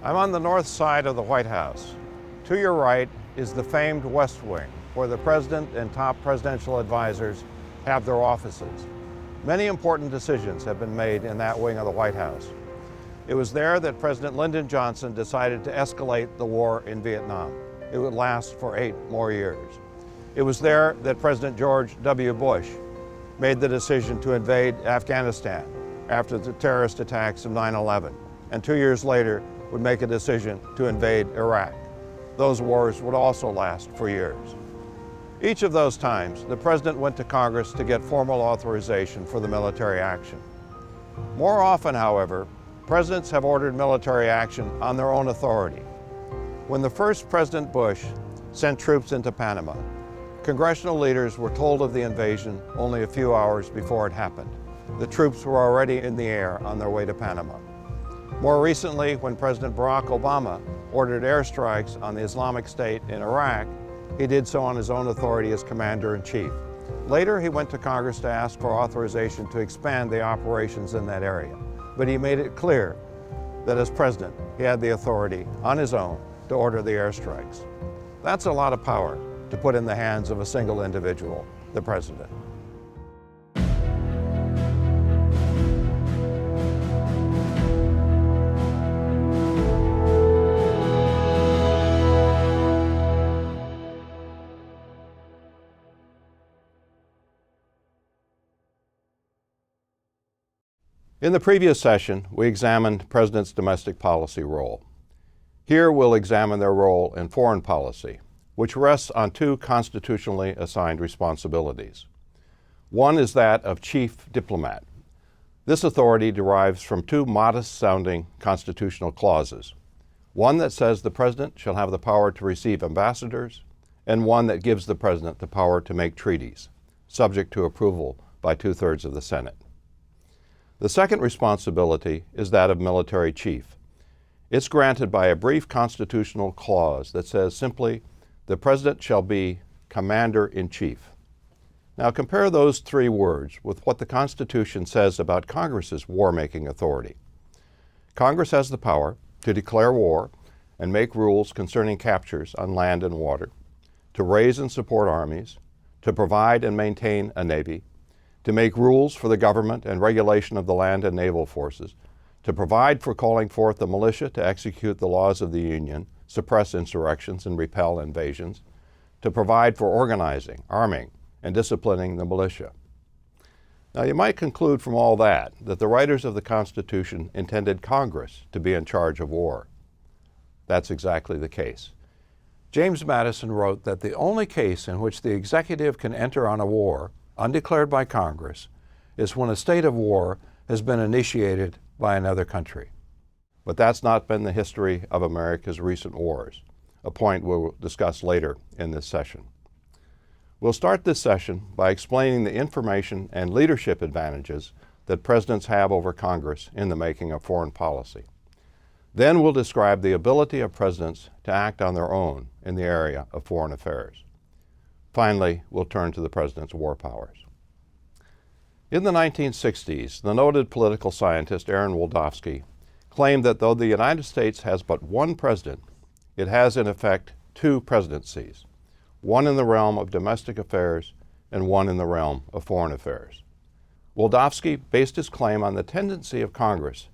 I'm on the north side of the White House. To your right is the famed West Wing, where the President and top presidential advisors have their offices. Many important decisions have been made in that wing of the White House. It was there that President Lyndon Johnson decided to escalate the war in Vietnam. It would last for 8 more years. It was there that President George W. Bush made the decision to invade Afghanistan after the terrorist attacks of 9/11, and 2 years later would make a decision to invade Iraq. Those wars would also last for years. Each of those times, the President went to Congress to get formal authorization for the military action. More often, however, presidents have ordered military action on their own authority. When the first President Bush sent troops into Panama, congressional leaders were told of the invasion only a few hours before it happened. The troops were already in the air on their way to Panama. More recently, when President Barack Obama ordered airstrikes on the Islamic State in Iraq, he did so on his own authority as Commander-in-Chief. Later, he went to Congress to ask for authorization to expand the operations in that area. But he made it clear that as President, he had the authority on his own to order the airstrikes. That's a lot of power to put in the hands of a single individual, the President. In the previous session, we examined President's domestic policy role. Here we'll examine their role in foreign policy, which rests on 2 constitutionally assigned responsibilities. One is that of chief diplomat. This authority derives from 2 modest-sounding constitutional clauses, one that says the President shall have the power to receive ambassadors, and one that gives the President the power to make treaties, subject to approval by 2/3 of the Senate. The second responsibility is that of military chief. It's granted by a brief constitutional clause that says simply, the President shall be Commander-in-Chief. Now compare those 3 words with what the Constitution says about Congress's war-making authority. Congress has the power to declare war and make rules concerning captures on land and water, to raise and support armies, to provide and maintain a navy, to make rules for the government and regulation of the land and naval forces, to provide for calling forth the militia to execute the laws of the Union, suppress insurrections and repel invasions, to provide for organizing, arming, and disciplining the militia. Now you might conclude from all that the writers of the Constitution intended Congress to be in charge of war. That's exactly the case. James Madison wrote that the only case in which the executive can enter on a war undeclared by Congress is when a state of war has been initiated by another country. But that's not been the history of America's recent wars, a point we'll discuss later in this session. We'll start this session by explaining the information and leadership advantages that presidents have over Congress in the making of foreign policy. Then we'll describe the ability of presidents to act on their own in the area of foreign affairs. Finally, we'll turn to the President's war powers. In the 1960s, the noted political scientist Aaron Wildavsky claimed that though the United States has but one president, it has in effect 2 presidencies, one in the realm of domestic affairs and one in the realm of foreign affairs. Wildavsky based his claim on the tendency of Congress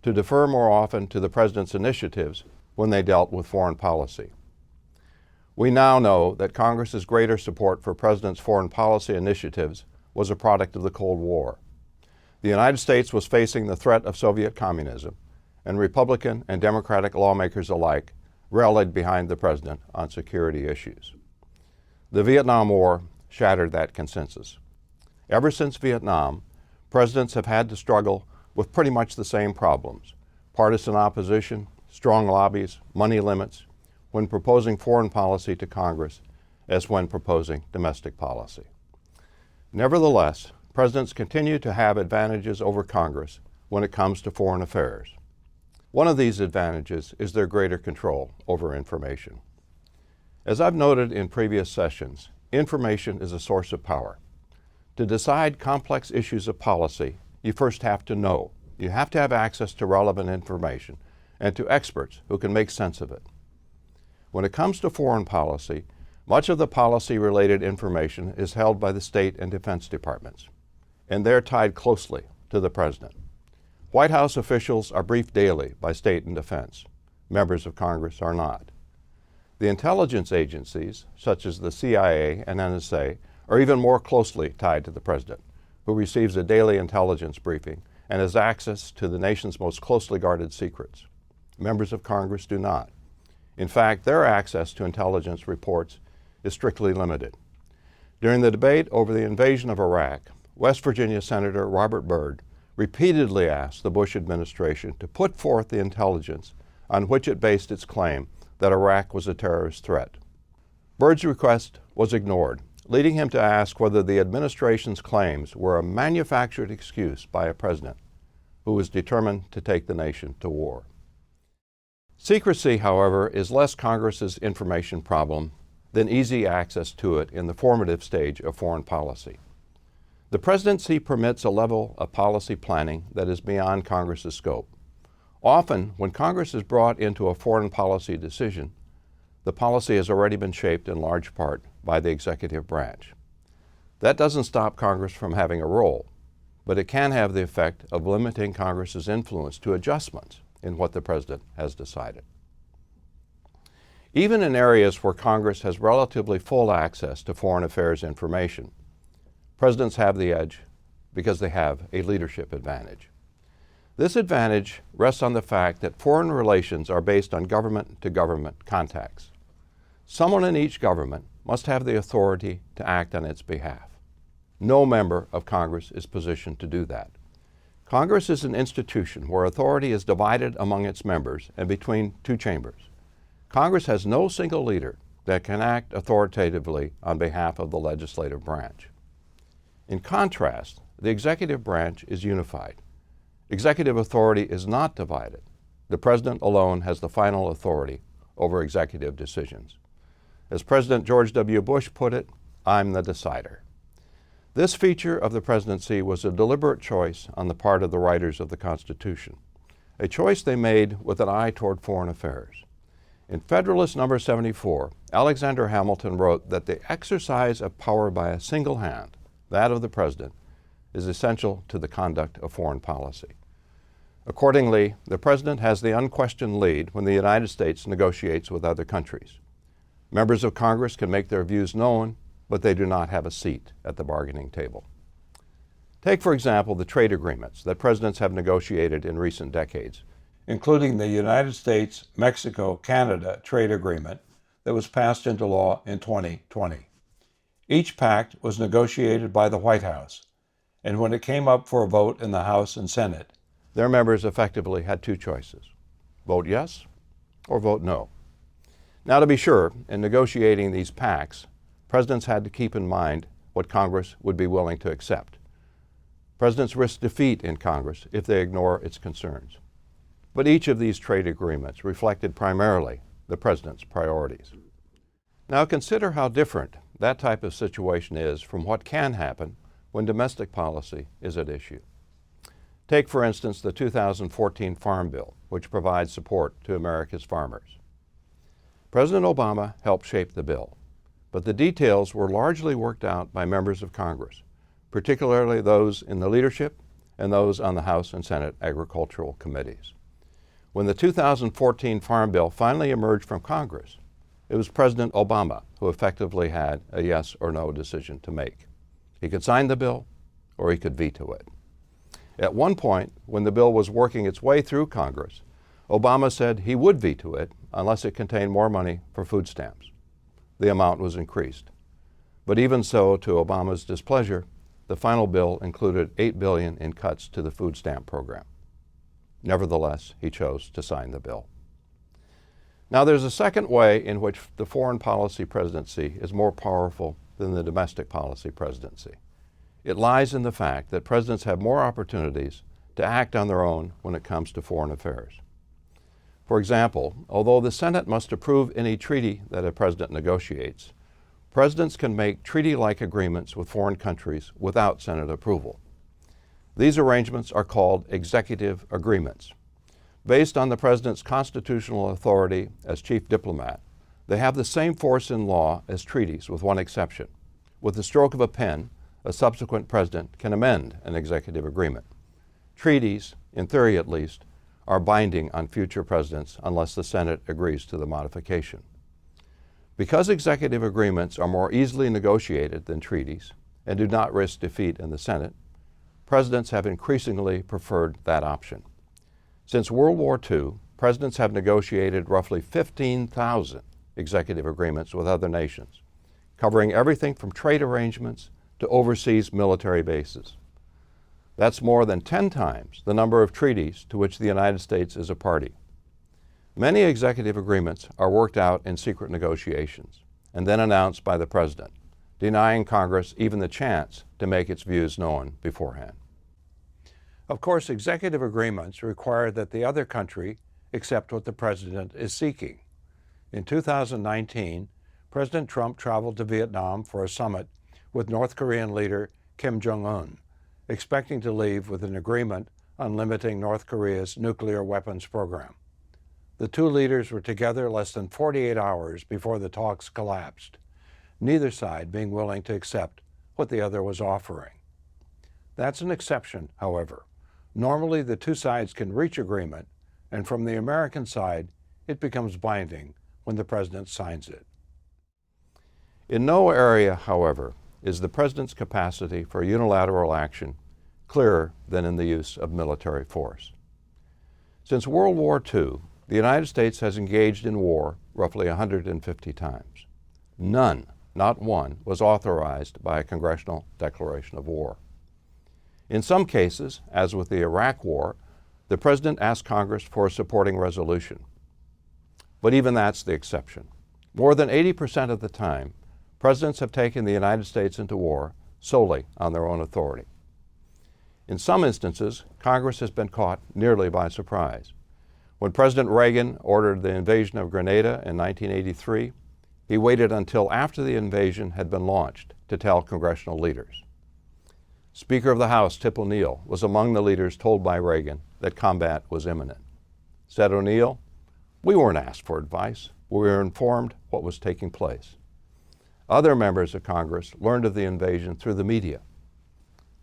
to defer more often to the President's initiatives when they dealt with foreign policy. We now know that Congress's greater support for President's foreign policy initiatives was a product of the Cold War. The United States was facing the threat of Soviet communism, and Republican and Democratic lawmakers alike rallied behind the President on security issues. The Vietnam War shattered that consensus. Ever since Vietnam, presidents have had to struggle with pretty much the same problems: partisan opposition, strong lobbies, money limits, when proposing foreign policy to Congress as when proposing domestic policy. Nevertheless, presidents continue to have advantages over Congress when it comes to foreign affairs. One of these advantages is their greater control over information. As I've noted in previous sessions, information is a source of power. To decide complex issues of policy, you first have to know. You have to have access to relevant information, and to experts who can make sense of it. When it comes to foreign policy, much of the policy-related information is held by the State and Defense Departments, and they're tied closely to the President. White House officials are briefed daily by State and Defense. Members of Congress are not. The intelligence agencies, such as the CIA and NSA, are even more closely tied to the President, who receives a daily intelligence briefing and has access to the nation's most closely guarded secrets. Members of Congress do not. In fact, their access to intelligence reports is strictly limited. During the debate over the invasion of Iraq, West Virginia Senator Robert Byrd repeatedly asked the Bush administration to put forth the intelligence on which it based its claim that Iraq was a terrorist threat. Byrd's request was ignored, leading him to ask whether the administration's claims were a manufactured excuse by a president who was determined to take the nation to war. Secrecy, however, is less Congress's information problem than easy access to it in the formative stage of foreign policy. The presidency permits a level of policy planning that is beyond Congress's scope. Often, when Congress is brought into a foreign policy decision, the policy has already been shaped in large part by the executive branch. That doesn't stop Congress from having a role, but it can have the effect of limiting Congress's influence to adjustments in what the president has decided. Even in areas where Congress has relatively full access to foreign affairs information, presidents have the edge because they have a leadership advantage. This advantage rests on the fact that foreign relations are based on government-to-government contacts. Someone in each government must have the authority to act on its behalf. No member of Congress is positioned to do that. Congress is an institution where authority is divided among its members and between two chambers. Congress has no single leader that can act authoritatively on behalf of the legislative branch. In contrast, the executive branch is unified. Executive authority is not divided. The president alone has the final authority over executive decisions. As President George W. Bush put it, "I'm the decider." This feature of the presidency was a deliberate choice on the part of the writers of the Constitution, a choice they made with an eye toward foreign affairs. In Federalist No. 74, Alexander Hamilton wrote that the exercise of power by a single hand, that of the president, is essential to the conduct of foreign policy. Accordingly, the president has the unquestioned lead when the United States negotiates with other countries. Members of Congress can make their views known, but they do not have a seat at the bargaining table. Take, for example, the trade agreements that presidents have negotiated in recent decades, including the United States-Mexico-Canada trade agreement that was passed into law in 2020. Each pact was negotiated by the White House, and when it came up for a vote in the House and Senate, their members effectively had two choices: vote yes or vote no. Now, to be sure, in negotiating these pacts, presidents had to keep in mind what Congress would be willing to accept. Presidents risk defeat in Congress if they ignore its concerns. But each of these trade agreements reflected primarily the president's priorities. Now consider how different that type of situation is from what can happen when domestic policy is at issue. Take, for instance, the 2014 Farm Bill, which provides support to America's farmers. President Obama helped shape the bill, but the details were largely worked out by members of Congress, particularly those in the leadership and those on the House and Senate agricultural committees. When the 2014 Farm Bill finally emerged from Congress, it was President Obama who effectively had a yes or no decision to make. He could sign the bill or he could veto it. At one point, when the bill was working its way through Congress, Obama said he would veto it unless it contained more money for food stamps. The amount was increased. But even so, to Obama's displeasure, the final bill included $8 billion in cuts to the food stamp program. Nevertheless, he chose to sign the bill. Now, there's a second way in which the foreign policy presidency is more powerful than the domestic policy presidency. It lies in the fact that presidents have more opportunities to act on their own when it comes to foreign affairs. For example, although the Senate must approve any treaty that a president negotiates, presidents can make treaty-like agreements with foreign countries without Senate approval. These arrangements are called executive agreements. Based on the President's constitutional authority as chief diplomat, they have the same force in law as treaties, with one exception. With the stroke of a pen, a subsequent president can amend an executive agreement. Treaties, in theory at least, are binding on future presidents unless the Senate agrees to the modification. Because executive agreements are more easily negotiated than treaties and do not risk defeat in the Senate, presidents have increasingly preferred that option. Since World War II, presidents have negotiated roughly 15,000 executive agreements with other nations, covering everything from trade arrangements to overseas military bases. That's more than 10 times the number of treaties to which the United States is a party. Many executive agreements are worked out in secret negotiations and then announced by the President, denying Congress even the chance to make its views known beforehand. Of course, executive agreements require that the other country accept what the President is seeking. In 2019, President Trump traveled to Vietnam for a summit with North Korean leader Kim Jong-un, expecting to leave with an agreement on limiting North Korea's nuclear weapons program. The two leaders were together less than 48 hours before the talks collapsed, neither side being willing to accept what the other was offering. That's an exception, however. Normally, the two sides can reach agreement, and from the American side, it becomes binding when the President signs it. In no area, however, is the President's capacity for unilateral action clearer than in the use of military force. Since World War II, the United States has engaged in war roughly 150 times. None, not one, was authorized by a congressional declaration of war. In some cases, as with the Iraq War, the President asked Congress for a supporting resolution. But even that's the exception. More than 80% of the time, presidents have taken the United States into war solely on their own authority. In some instances, Congress has been caught nearly by surprise. When President Reagan ordered the invasion of Grenada in 1983, he waited until after the invasion had been launched to tell congressional leaders. Speaker of the House Tip O'Neill was among the leaders told by Reagan that combat was imminent. Said O'Neill, "We weren't asked for advice. We were informed what was taking place." Other members of Congress learned of the invasion through the media.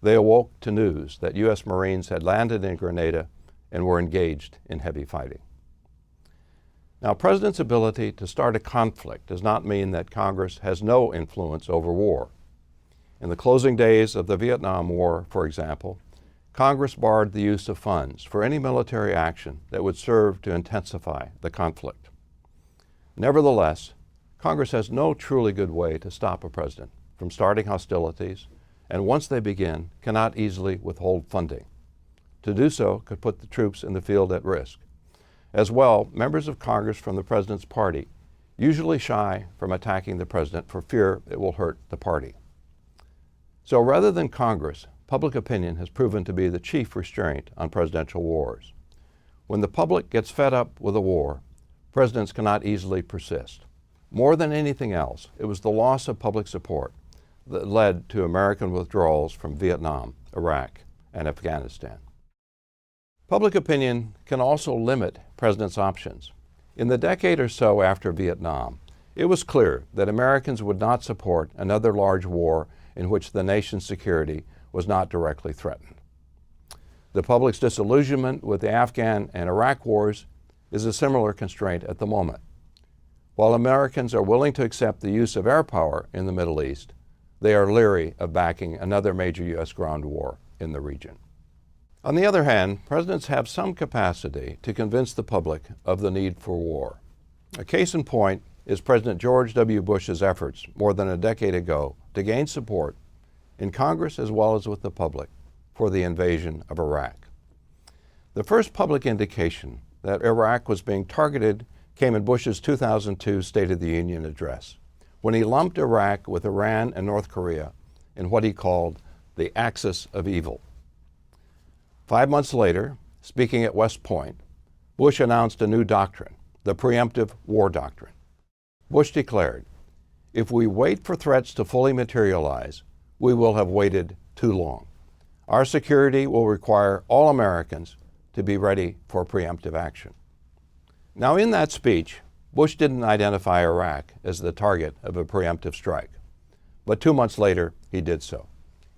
They awoke to news that U.S. Marines had landed in Grenada and were engaged in heavy fighting. Now, President's ability to start a conflict does not mean that Congress has no influence over war. In the closing days of the Vietnam War, for example, Congress barred the use of funds for any military action that would serve to intensify the conflict. Nevertheless, Congress has no truly good way to stop a president from starting hostilities, and once they begin, cannot easily withhold funding. To do so could put the troops in the field at risk. As well, members of Congress from the president's party usually shy from attacking the president for fear it will hurt the party. So rather than Congress, public opinion has proven to be the chief restraint on presidential wars. When the public gets fed up with a war, presidents cannot easily persist. More than anything else, it was the loss of public support that led to American withdrawals from Vietnam, Iraq, and Afghanistan. Public opinion can also limit presidents' options. In the decade or so after Vietnam, it was clear that Americans would not support another large war in which the nation's security was not directly threatened. The public's disillusionment with the Afghan and Iraq wars is a similar constraint at the moment. While Americans are willing to accept the use of air power in the Middle East, they are leery of backing another major U.S. ground war in the region. On the other hand, presidents have some capacity to convince the public of the need for war. A case in point is President George W. Bush's efforts more than a decade ago to gain support in Congress as well as with the public for the invasion of Iraq. The first public indication that Iraq was being targeted came in Bush's 2002 State of the Union address, when he lumped Iraq with Iran and North Korea in what he called the axis of evil. 5 months later, speaking at West Point, Bush announced a new doctrine, the preemptive war doctrine. Bush declared, "If we wait for threats to fully materialize, we will have waited too long. Our security will require all Americans to be ready for preemptive action. Now, in that speech, Bush didn't identify Iraq as the target of a preemptive strike, but 2 months later, he did so.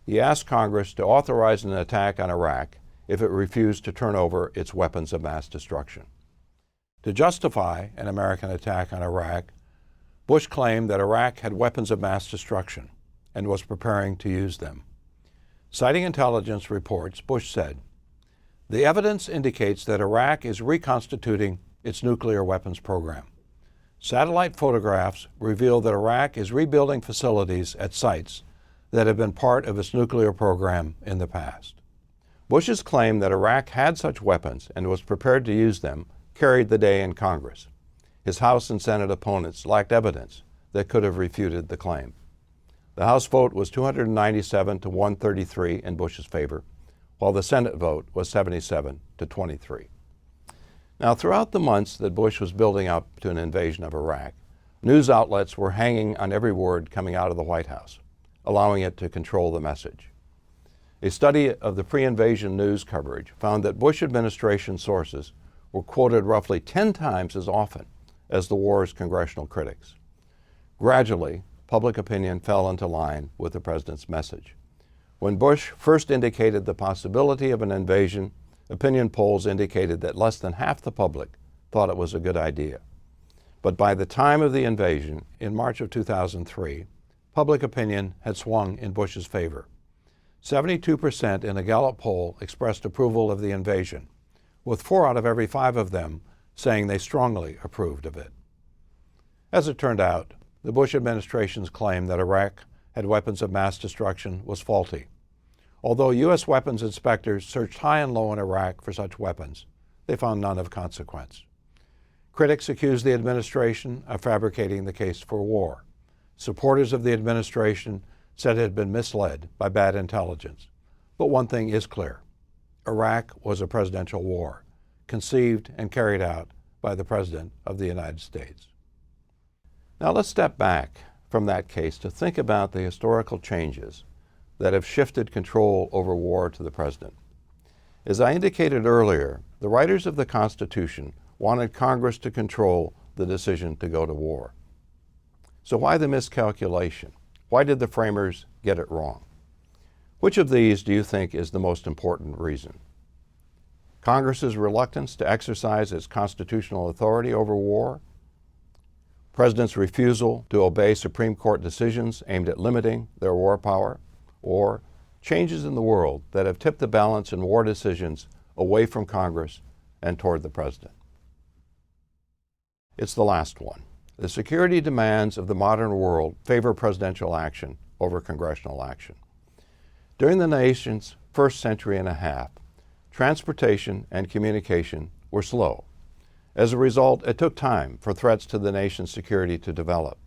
He asked Congress to authorize an attack on Iraq if it refused to turn over its weapons of mass destruction. To justify an American attack on Iraq, Bush claimed that Iraq had weapons of mass destruction and was preparing to use them. Citing intelligence reports, Bush said, "The evidence indicates that Iraq is reconstituting its nuclear weapons program. Satellite photographs reveal that Iraq is rebuilding facilities at sites that have been part of its nuclear program in the past." Bush's claim that Iraq had such weapons and was prepared to use them carried the day in Congress. His House and Senate opponents lacked evidence that could have refuted the claim. The House vote was 297 to 133 in Bush's favor, while the Senate vote was 77 to 23. Now, throughout the months that Bush was building up to an invasion of Iraq, news outlets were hanging on every word coming out of the White House, allowing it to control the message. A study of the pre-invasion news coverage found that Bush administration sources were quoted roughly 10 times as often as the war's congressional critics. Gradually, public opinion fell into line with the president's message. When Bush first indicated the possibility of an invasion, opinion polls indicated that less than half the public thought it was a good idea. But by the time of the invasion, in March of 2003, public opinion had swung in Bush's favor. 72% in a Gallup poll expressed approval of the invasion, with 4 out of every 5 of them saying they strongly approved of it. As it turned out, the Bush administration's claim that Iraq had weapons of mass destruction was faulty. Although U.S. weapons inspectors searched high and low in Iraq for such weapons, they found none of consequence. Critics accused the administration of fabricating the case for war. Supporters of the administration said it had been misled by bad intelligence. But one thing is clear: Iraq was a presidential war, conceived and carried out by the President of the United States. Now let's step back from that case to think about the historical changes that have shifted control over war to the President. As I indicated earlier, the writers of the Constitution wanted Congress to control the decision to go to war. So why the miscalculation? Why did the framers get it wrong? Which of these do you think is the most important reason? Congress's reluctance to exercise its constitutional authority over war? President's refusal to obey Supreme Court decisions aimed at limiting their war power? Or changes in the world that have tipped the balance in war decisions away from Congress and toward the President? It's the last one. The security demands of the modern world favor presidential action over congressional action. During the nation's first century and a half, transportation and communication were slow. As a result, it took time for threats to the nation's security to develop,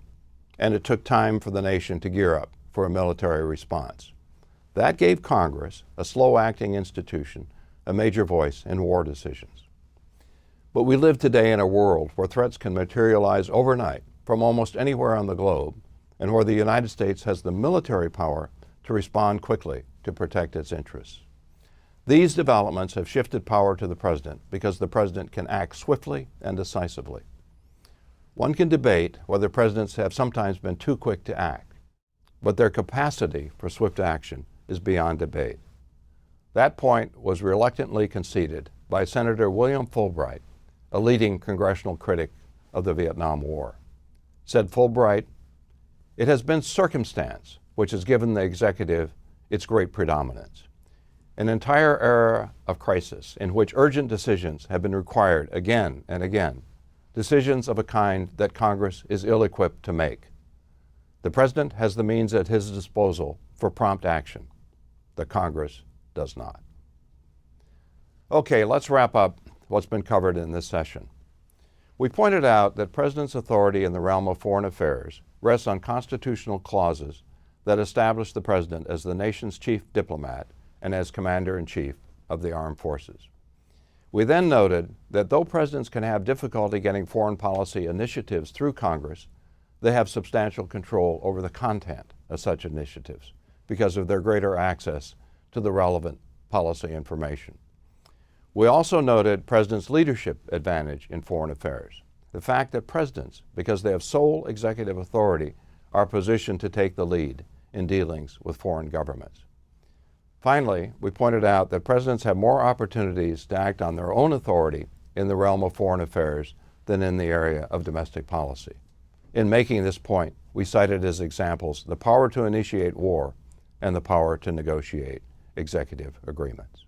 and it took time for the nation to gear up for a military response. That gave Congress, a slow-acting institution, a major voice in war decisions. But we live today in a world where threats can materialize overnight from almost anywhere on the globe, and where the United States has the military power to respond quickly to protect its interests. These developments have shifted power to the President because the President can act swiftly and decisively. One can debate whether presidents have sometimes been too quick to act, but their capacity for swift action is beyond debate. That point was reluctantly conceded by Senator William Fulbright, a leading congressional critic of the Vietnam War. Said Fulbright, "It has been circumstance which has given the executive its great predominance. An entire era of crisis in which urgent decisions have been required again and again, decisions of a kind that Congress is ill-equipped to make. The President has the means at his disposal for prompt action. The Congress does not." Okay, let's wrap up what's been covered in this session. We pointed out that President's authority in the realm of foreign affairs rests on constitutional clauses that establish the President as the nation's chief diplomat and as Commander-in-Chief of the Armed Forces. We then noted that though presidents can have difficulty getting foreign policy initiatives through Congress, they have substantial control over the content of such initiatives because of their greater access to the relevant policy information. We also noted presidents' leadership advantage in foreign affairs. The fact that presidents, because they have sole executive authority, are positioned to take the lead in dealings with foreign governments. Finally, we pointed out that presidents have more opportunities to act on their own authority in the realm of foreign affairs than in the area of domestic policy. In making this point, we cited as examples the power to initiate war and the power to negotiate executive agreements.